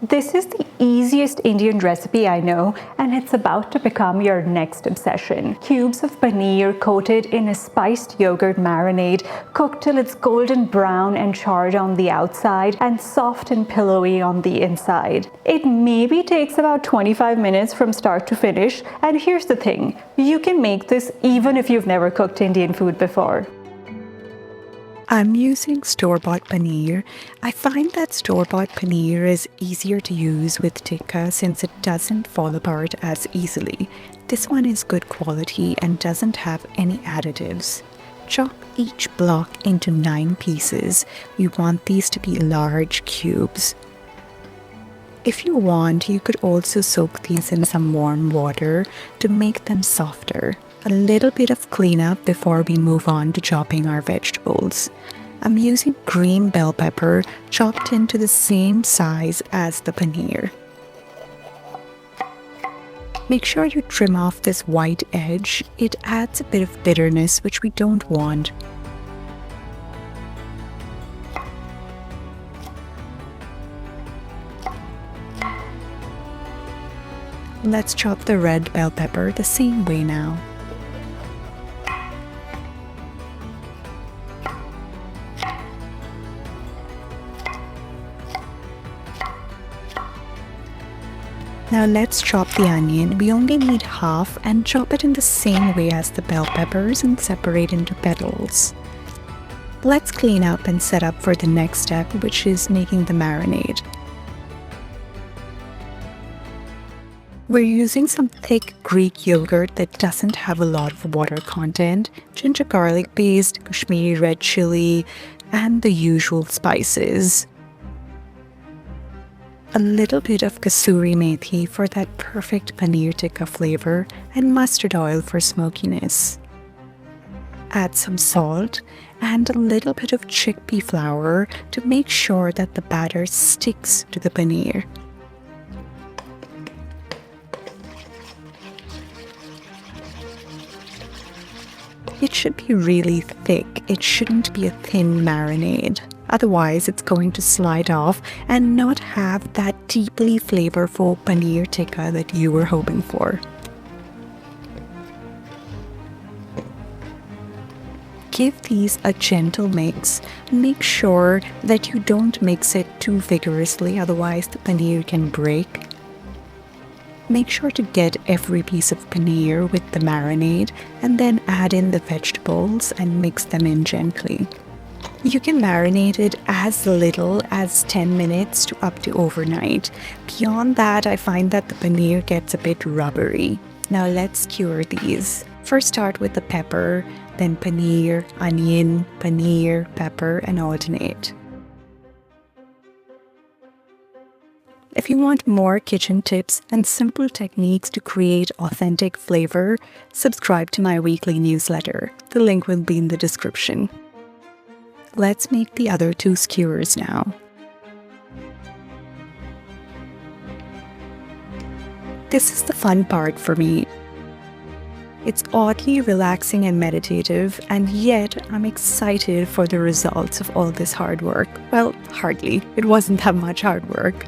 This is the easiest Indian recipe I know, and it's about to become your next obsession. Cubes of paneer coated in a spiced yogurt marinade, cooked till it's golden brown and charred on the outside and soft and pillowy on the inside. It maybe takes about 25 minutes from start to finish, and here's the thing, you can make this even if you've never cooked Indian food before. I'm using store-bought paneer. I find that store-bought paneer is easier to use with tikka since it doesn't fall apart as easily. This one is good quality and doesn't have any additives. Chop each block into 9 pieces. We want these to be large cubes. If you want, you could also soak these in some warm water to make them softer. A little bit of cleanup before we move on to chopping our vegetables. I'm using green bell pepper chopped into the same size as the paneer. Make sure you trim off this white edge. It adds a bit of bitterness, which we don't want. Let's chop the red bell pepper the same way now. Now let's chop the onion. We only need half and chop it in the same way as the bell peppers and separate into petals. Let's clean up and set up for the next step, which is making the marinade. We're using some thick Greek yogurt that doesn't have a lot of water content, ginger garlic paste, Kashmiri red chili, and the usual spices. A little bit of Kasuri Methi for that perfect paneer tikka flavor, and mustard oil for smokiness. Add some salt and a little bit of chickpea flour to make sure that the batter sticks to the paneer. It should be really thick. It shouldn't be a thin marinade. Otherwise, it's going to slide off and not have that deeply flavorful paneer tikka that you were hoping for. Give these a gentle mix. Make sure that you don't mix it too vigorously, otherwise the paneer can break. Make sure to get every piece of paneer with the marinade and then add in the vegetables and mix them in gently. You can marinate it as little as 10 minutes to up to overnight. Beyond that, I find that the paneer gets a bit rubbery. Now let's skewer these. First start with the pepper, then paneer, onion, paneer, pepper, and alternate. If you want more kitchen tips and simple techniques to create authentic flavor, subscribe to my weekly newsletter. The link will be in the description. Let's make the other 2 skewers now. This is the fun part for me. It's oddly relaxing and meditative, and yet I'm excited for the results of all this hard work. Well, hardly. It wasn't that much hard work.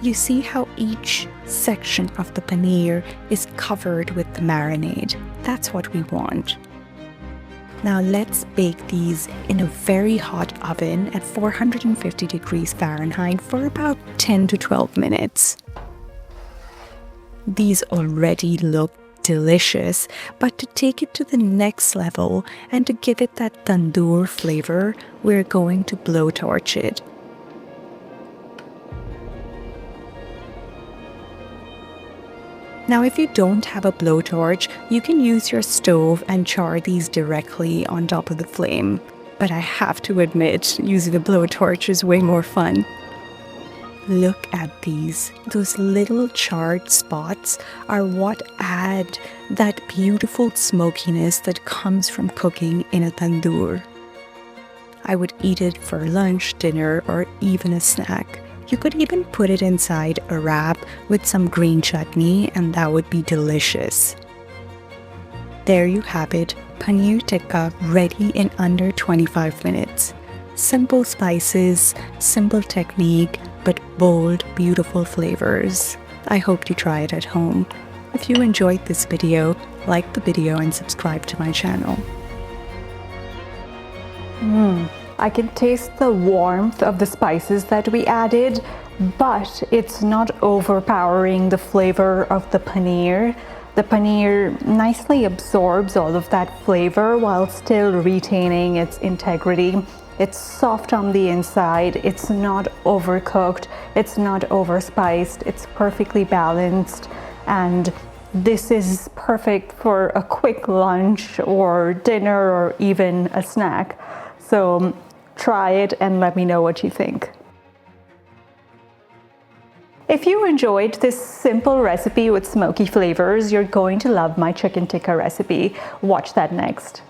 You see how each section of the paneer is covered with the marinade. That's what we want. Now let's bake these in a very hot oven at 450 degrees Fahrenheit for about 10 to 12 minutes. These already look delicious, but to take it to the next level and to give it that tandoor flavor, we're going to blowtorch it. Now, if you don't have a blowtorch, you can use your stove and char these directly on top of the flame. But I have to admit, using a blowtorch is way more fun. Look at these. Those little charred spots are what add that beautiful smokiness that comes from cooking in a tandoor. I would eat it for lunch, dinner, or even a snack. You could even put it inside a wrap with some green chutney, and that would be delicious. There you have it, paneer tikka ready in under 25 minutes. Simple spices, simple technique, but bold, beautiful flavors. I hope you try it at home. If you enjoyed this video, like the video and subscribe to my channel. I can taste the warmth of the spices that we added, but it's not overpowering the flavor of the paneer. The paneer nicely absorbs all of that flavor while still retaining its integrity. It's soft on the inside, it's not overcooked, it's not overspiced, it's perfectly balanced, and this is perfect for a quick lunch or dinner or even a snack. So try it and let me know what you think. If you enjoyed this simple recipe with smoky flavors, you're going to love my chicken tikka recipe. Watch that next.